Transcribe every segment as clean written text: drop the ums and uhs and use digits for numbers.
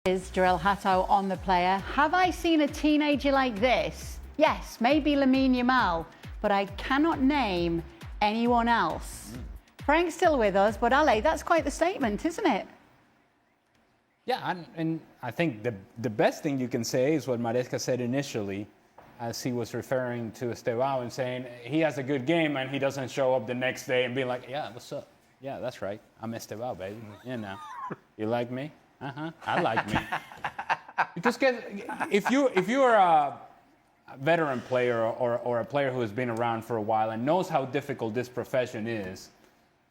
Is Jarell Hato on the player? Have I seen a teenager like this? Yes, maybe Lamine Yamal, but I cannot name anyone else. Frank's still with us, but Ale, that's quite the statement, isn't it? Yeah, and I think the best thing you can say is what Maresca said initially, as he was referring to Esteo and saying he has a good game and he doesn't show up the next day and be like, yeah, what's up? Yeah, that's right. I'm Esteo, baby. You know, you like me? I like me. Because if you are a veteran player or a player who has been around for a while and knows how difficult this profession is,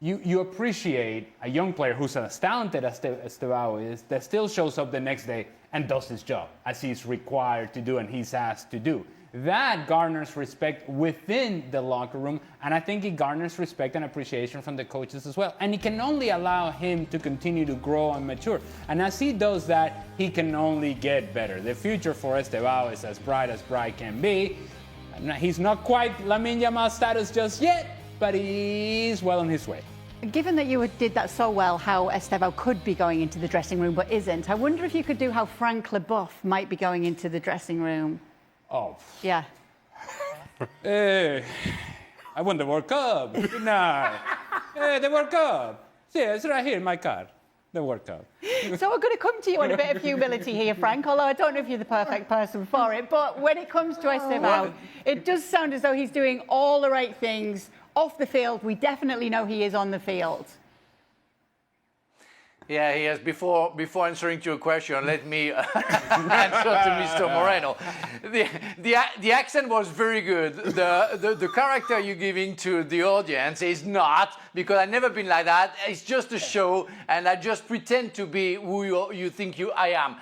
you appreciate a young player who's as talented as Esteo is, that still shows up the next day and does his job as he's required to do and he's asked to do. That garners respect within the locker room, and I think it garners respect and appreciation from the coaches as well. And it can only allow him to continue to grow and mature. And as he does that, he can only get better. The future for Esteo is as bright can be. He's not quite Lamine Yamal status just yet, but he's well on his way. Given that you did that so well, how Esteo could be going into the dressing room but isn't, I wonder if you could do how Frank LeBoeuf might be going into the dressing room. Oh. Yeah. Hey, I won the World Cup, didn't I? Hey, the World Cup. Yeah, it's right here in my car. The World Cup. So we're going to come to you on a bit of humility here, Frank, although I don't know if you're the perfect person for it. But when it comes to Esteo, it does sound as though he's doing all the right things off the field. We definitely know he is on the field. Yeah, he has. Before answering to your question, let me answer to Mr. Moreno. The accent was very good. The character you're giving to the audience is not, because I've never been like that. It's just a show, and I just pretend to be who you think I am.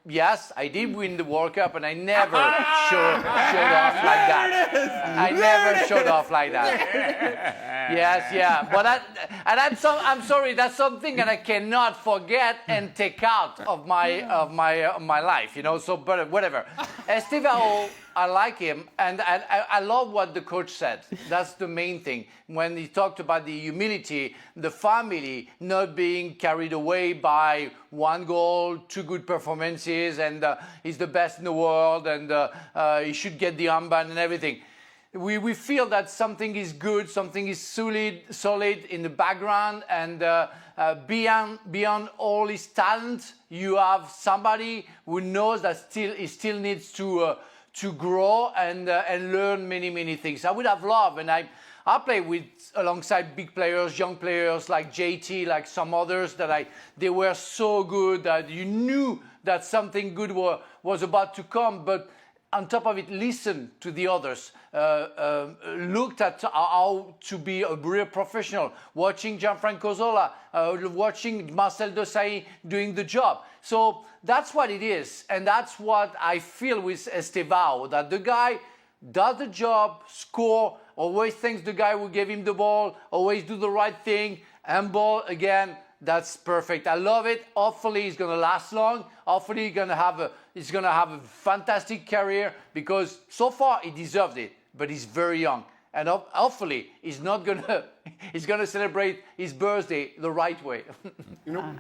Yes, I did win the World Cup, and I never showed off like that. I never showed off like that. Yes, yeah. But I'm sorry. That's something that I cannot forget and take out of my life. You know. So, but whatever. Esteo, I like him, and I love what the coach said. That's the main thing. When he talked about the humility, the family not being carried away by one goal, two good performances, and he's the best in the world, and he should get the armband and everything. We feel that something is good, something is solid in the background, and beyond all his talent, you have somebody who knows that he still needs to grow and learn many things. I would have loved, and I play alongside big players, young players like JT, like some others they were so good that you knew that something good was about to come, but on top of it, listen to the others, looked at how to be a real professional, watching Gianfranco Zola, watching Marcel Desailly doing the job. So that's what it is, and that's what I feel with Esteo, that the guy does the job, score, always thanks the guy who gave him the ball, always do the right thing, and ball again. That's perfect. I love it. Hopefully, he's going to last long. Hopefully, he's going to have a fantastic career, because so far he deserved it. But he's very young, and hopefully he's going to celebrate his birthday the right way. You know,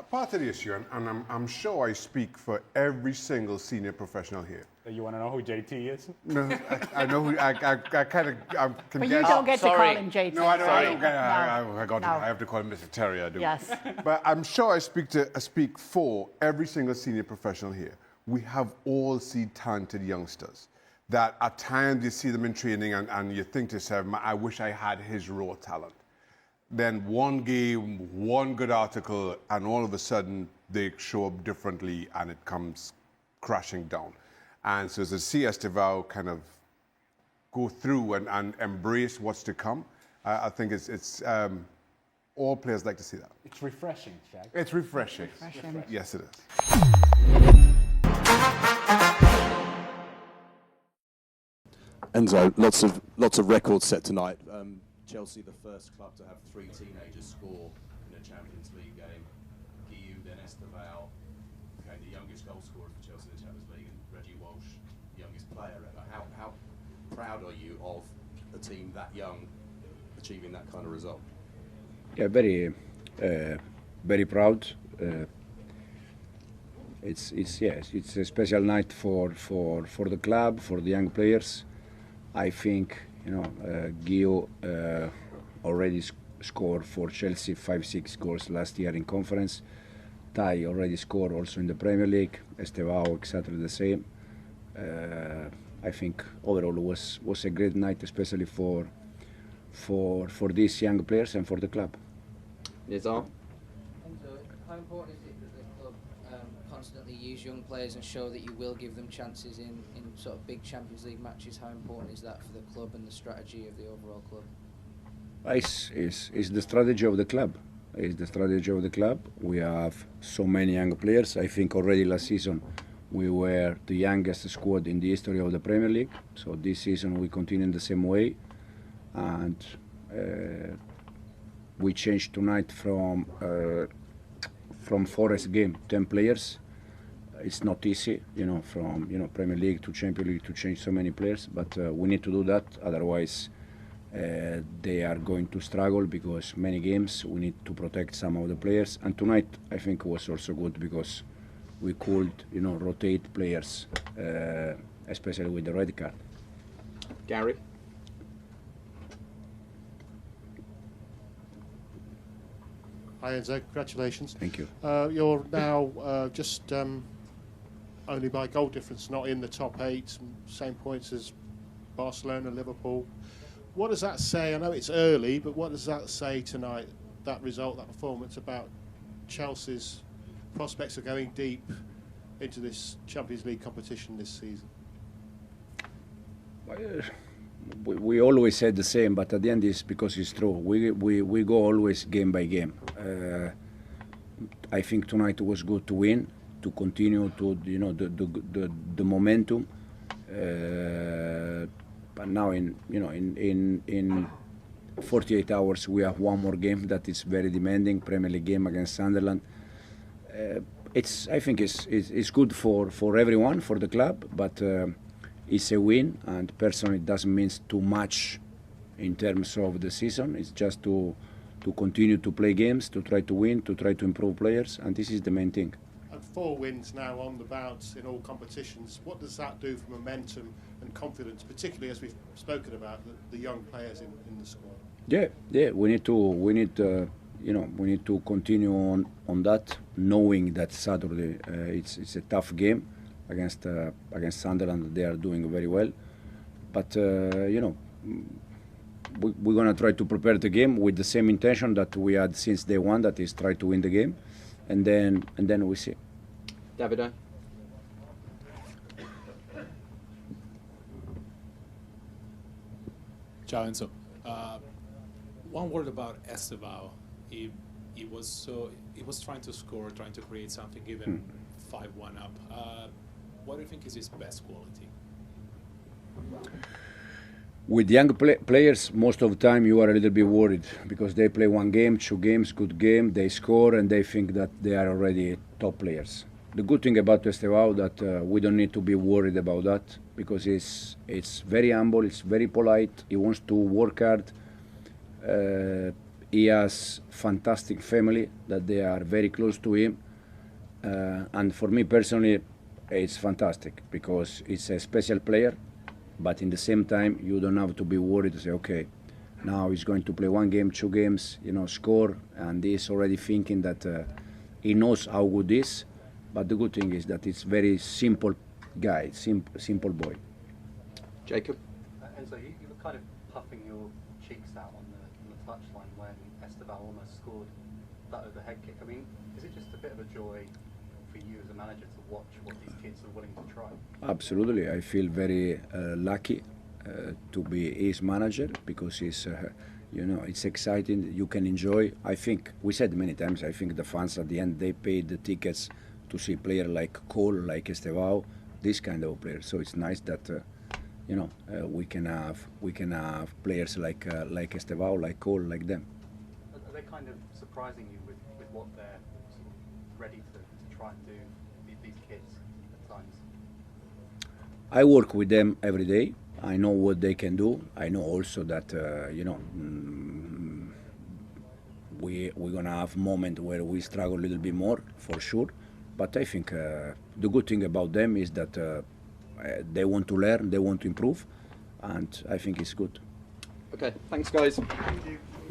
part of the issue, and I'm sure I speak for every single senior professional here. You want to know who JT is? No, I know who. I kind of. But you don't get to call him JT. No, I don't. No. I have to call him Mr. Terry. I do. Yes. But I'm sure I speak for every single senior professional here. We have all seen talented youngsters that at times you see them in training and you think to yourself, I wish I had his raw talent. Then one game, one good article, and all of a sudden they show up differently and it comes crashing down. And so to see Esteo kind of go through and embrace what's to come, I think it's all players like to see that. It's refreshing, Jack. It's refreshing. Yes, it is. Enzo, lots of records set tonight. Chelsea, the first club to have 3 teenagers score in a Champions League game. Guiu, then Estevao, became the youngest goal scorer for Chelsea in the Champions League, and Reggie Walsh, the youngest player ever. How proud are you of a team that young achieving that kind of result? Yeah, very proud. it's a special night for the club, for the young players. I think Gio already scored for Chelsea 5-6 goals last year in conference. Tai already scored also in the Premier League. Esteo exactly the same. I think overall was a great night, especially for these young players and for the club. Nizar? Enzo, how important is it that the club constantly use young players and show that you will give them chances in sort of big Champions League matches? How important is that for the club and the strategy of the overall club? It's the strategy of the club. It's the strategy of the club. We have so many young players. I think already last season we were the youngest squad in the history of the Premier League. So this season we continue in the same way. And we changed tonight from Forest game 10 players. It's not easy, from Premier League to Champions League to change so many players. But we need to do that. Otherwise, they are going to struggle because many games we need to protect some of the players. And tonight I think was also good because we could, rotate players, especially with the red card. Gary? Hi Enzo, congratulations. Thank you. You're now just only by goal difference, not in the top 8, same points as Barcelona, Liverpool. What does that say? I know it's early, but what does that say tonight, that result, that performance, about Chelsea's prospects of going deep into this Champions League competition this season? We always said the same, but at the end it's because it's true. We go always game by game. I think tonight was good to win, to continue to the momentum. But now in 48 hours we have one more game that is very demanding, Premier League game against Sunderland. I think it's good for everyone, for the club, but it's a win, and personally it doesn't mean too much in terms of the season. It's just to continue to play games, to try to win, to try to improve players, and this is the main thing. And 4 wins now on the bounce in all competitions. What does that do for momentum and confidence, particularly as we've spoken about the young players in the squad? Yeah. We need to continue on that, knowing that Saturday it's a tough game against Sunderland. They are doing very well, but we're gonna try to prepare the game with the same intention that we had since day one. That is, try to win the game, and then we see. Davido? Ciao Enzo. One word about Estevao. He was trying to score, trying to create something, even 5-1 up. What do you think is his best quality? With young players, most of the time you are a little bit worried because they play 1 game, 2 games, good game, they score, and they think that they are already top players. The good thing about Estevao that we don't need to be worried about that because it's very humble, it's very polite, he wants to work hard. He has fantastic family that they are very close to him, and for me personally, it's fantastic because it's a special player. But in the same time, you don't have to be worried to say, okay, now he's going to play 1 game, 2 games, score, and he's already thinking that he knows how good he is. But the good thing is that it's very simple guy, simple boy. Jacob? Enzo, you were kind of puffing your cheeks out on the touchline when Estevao almost scored that overhead kick. I mean, is it just a bit of a joy for you as a manager to watch what these kids are willing to try? Absolutely. I feel very lucky to be his manager because it's, it's exciting. You can enjoy. I think, we said many times, I think the fans at the end, they paid the tickets to see player like Cole, like Estevao, this kind of players. So it's nice that, we can have players like Estevao, like Cole, like them. Are they kind of surprising you with what they're sort of ready to try and do, these kids at times? I work with them every day. I know what they can do. I know also that, we're going to have moment where we struggle a little bit more, for sure. But I think the good thing about them is that they want to learn, they want to improve, and I think it's good. Okay, thanks guys.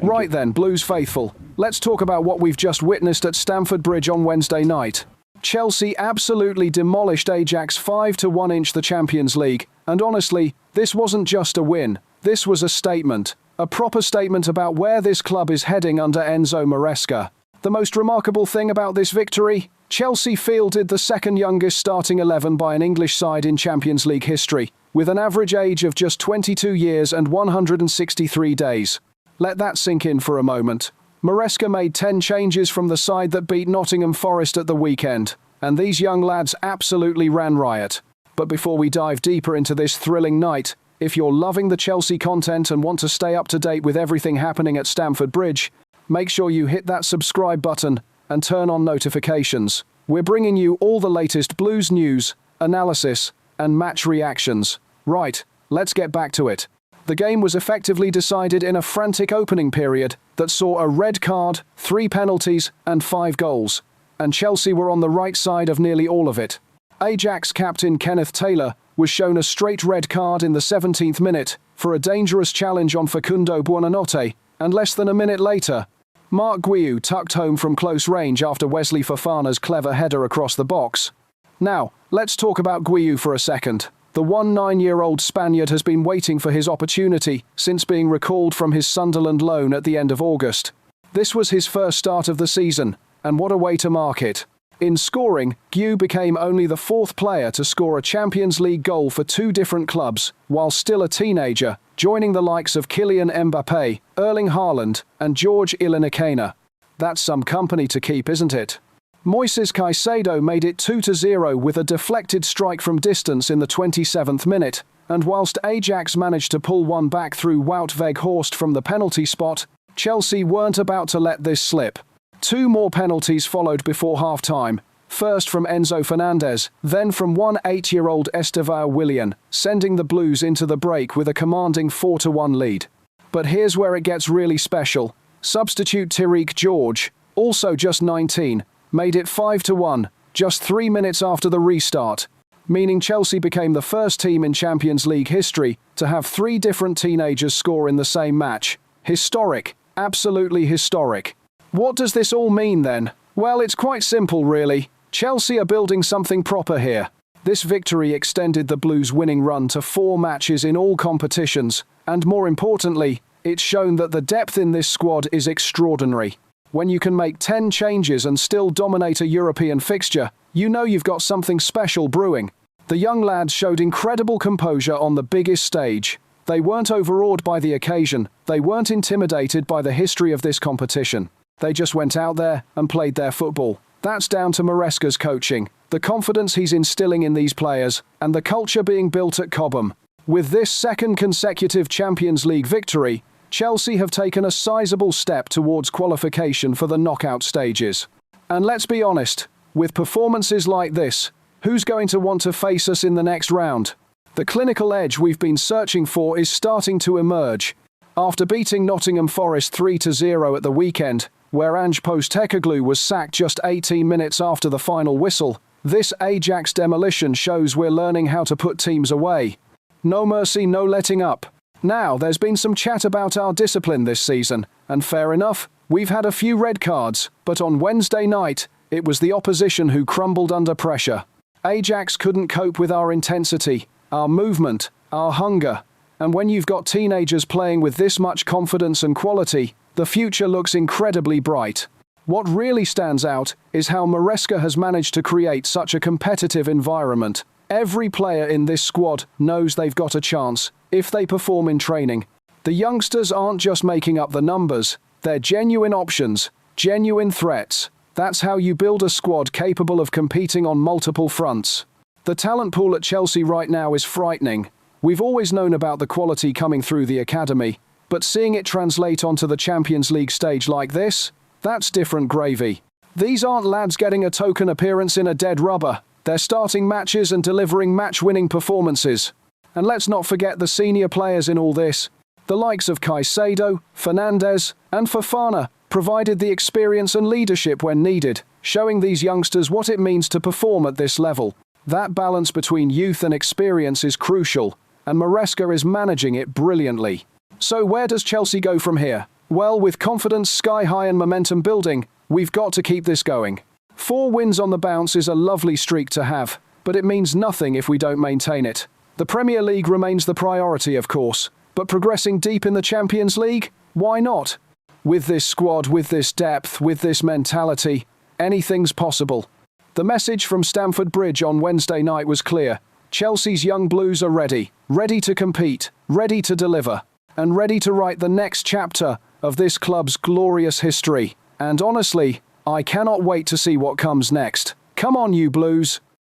Right then, Blues faithful, let's talk about what we've just witnessed at Stamford Bridge on Wednesday night. Chelsea absolutely demolished Ajax 5-1 in the Champions League, and honestly, this wasn't just a win, this was a statement. A proper statement about where this club is heading under Enzo Maresca. The most remarkable thing about this victory? Chelsea fielded the second youngest starting 11 by an English side in Champions League history, with an average age of just 22 years and 163 days. Let that sink in for a moment. Maresca made 10 changes from the side that beat Nottingham Forest at the weekend, and these young lads absolutely ran riot. But before we dive deeper into this thrilling night, if you're loving the Chelsea content and want to stay up to date with everything happening at Stamford Bridge, make sure you hit that subscribe button and turn on notifications. We're bringing you all the latest Blues news, analysis, and match reactions. Right, let's get back to it. The game was effectively decided in a frantic opening period that saw a red card, 3 penalties, and 5 goals. And Chelsea were on the right side of nearly all of it. Ajax captain Kenneth Taylor was shown a straight red card in the 17th minute for a dangerous challenge on Facundo Buonanotte, and less than a minute later, Marc Guiu tucked home from close range after Wesley Fofana's clever header across the box. Now, let's talk about Guiu for a second. The 19-year-old Spaniard has been waiting for his opportunity since being recalled from his Sunderland loan at the end of August. This was his first start of the season, and what a way to mark it. In scoring, Guiu became only the 4th player to score a Champions League goal for 2 different clubs, while still a teenager, joining the likes of Kylian Mbappé, Erling Haaland, and George Ilinikena. That's some company to keep, isn't it? Moises Caicedo made it 2-0 with a deflected strike from distance in the 27th minute, and whilst Ajax managed to pull one back through Wout Weghorst from the penalty spot, Chelsea weren't about to let this slip. 2 more penalties followed before half-time, first from Enzo Fernandez, then from 8-year-old Esteo Willian, sending the Blues into the break with a commanding 4-1 lead. But here's where it gets really special. Substitute Tariq George, also just 19, made it 5-1, just 3 minutes after the restart, meaning Chelsea became the first team in Champions League history to have 3 different teenagers score in the same match. Historic, absolutely historic. What does this all mean then? Well, it's quite simple really. Chelsea are building something proper here. This victory extended the Blues' winning run to 4 matches in all competitions, and more importantly, it's shown that the depth in this squad is extraordinary. When you can make 10 changes and still dominate a European fixture, you know you've got something special brewing. The young lads showed incredible composure on the biggest stage. They weren't overawed by the occasion, they weren't intimidated by the history of this competition. They just went out there and played their football. That's down to Maresca's coaching, the confidence he's instilling in these players, and the culture being built at Cobham. With this 2nd consecutive Champions League victory, Chelsea have taken a sizable step towards qualification for the knockout stages. And let's be honest, with performances like this, who's going to want to face us in the next round? The clinical edge we've been searching for is starting to emerge. After beating Nottingham Forest 3-0 at the weekend, where Ange Postecoglou was sacked just 18 minutes after the final whistle, this Ajax demolition shows we're learning how to put teams away. No mercy, no letting up. Now, there's been some chat about our discipline this season, and fair enough, we've had a few red cards, but on Wednesday night, it was the opposition who crumbled under pressure. Ajax couldn't cope with our intensity, our movement, our hunger, and when you've got teenagers playing with this much confidence and quality, the future looks incredibly bright. What really stands out is how Maresca has managed to create such a competitive environment. Every player in this squad knows they've got a chance if they perform in training. The youngsters aren't just making up the numbers, they're genuine options, genuine threats. That's how you build a squad capable of competing on multiple fronts. The talent pool at Chelsea right now is frightening. We've always known about the quality coming through the academy, but seeing it translate onto the Champions League stage like this, that's different gravy. These aren't lads getting a token appearance in a dead rubber. They're starting matches and delivering match-winning performances. And let's not forget the senior players in all this. The likes of Caicedo, Fernandez, and Fofana provided the experience and leadership when needed, showing these youngsters what it means to perform at this level. That balance between youth and experience is crucial, and Maresca is managing it brilliantly. So where does Chelsea go from here? Well, with confidence sky high and momentum building, we've got to keep this going. 4 wins on the bounce is a lovely streak to have, but it means nothing if we don't maintain it. The Premier League remains the priority, of course, but progressing deep in the Champions League? Why not? With this squad, with this depth, with this mentality, anything's possible. The message from Stamford Bridge on Wednesday night was clear. Chelsea's young Blues are ready to compete, ready to deliver, and ready to write the next chapter of this club's glorious history. And honestly, I cannot wait to see what comes next. Come on, you Blues!